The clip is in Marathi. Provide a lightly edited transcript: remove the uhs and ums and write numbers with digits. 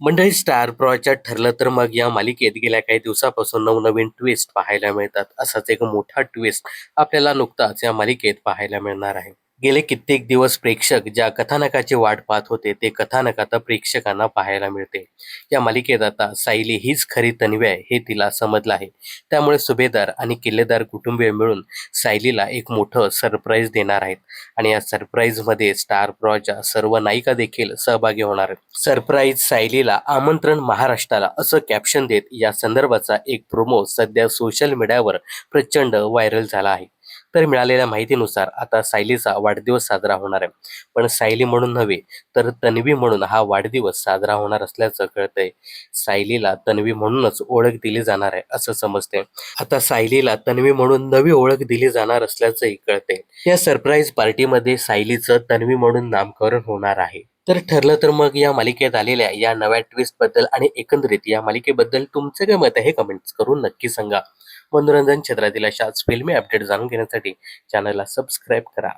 मंडळी स्टार प्रवाहाच्या ठरलं तर मग या मालिकेत गेल्या काही दिवसापासून नवनवीन ट्विस्ट पाहायला मिळतात. असाच एक मोठा ट्विस्ट आपल्याला नुकताच या मालिकेत पाहायला मिळणार आहे. गेले कित्येक दिवस प्रेक्षक ज्या कथानकाची वाट पाहत होते ते कथानक आता प्रेक्षकांना पाहायला मिळते. या मालिकेत आता सायली हीच खरी तन्वी आहे हे तिला समजलं आहे. त्यामुळे सुभेदार आणि किल्लेदार कुटुंबीय मिळून सायलीला एक मोठं सरप्राईज देणार आहेत आणि या सरप्राईजमध्ये स्टार प्रवाहाच्या सर्व नायिका देखील सहभागी होणार आहेत. सरप्राईज सायलीला आमंत्रण महाराष्ट्राला असं कॅप्शन देत या संदर्भाचा एक प्रोमो सध्या सोशल मीडियावर प्रचंड व्हायरल झाला आहे. तर मिळालेल्या माहितीनुसार आता सायलीचा वाढदिवस साजरा होणार आहे. पण सायली म्हणून नव्हे तर तन्वी म्हणून हा वाढदिवस साजरा होणार असल्याचं कळतंय. सायलीला तन्वी म्हणूनच ओळख दिली जाणार आहे असं समजते. आता सायलीला तन्वी म्हणून नवी ओळख दिली जाणार असल्याचंही कळतंय. या सरप्राईज पार्टीमध्ये सायलीचं तन्वी म्हणून नामकरण होणार आहे. तर ठरलं तर मग या मालिकेत आलेल्या या नव्या ट्विस्ट बद्दल आणि एकंदरीत या मालिकेबद्दल तुमचं काय मत आहे हे कमेंट्स करून नक्की सांगा. मनोरंजन क्षेत्रातील अशाच फिल्मी अपडेट जाणून घेण्यासाठी चॅनलला सबस्क्राईब करा.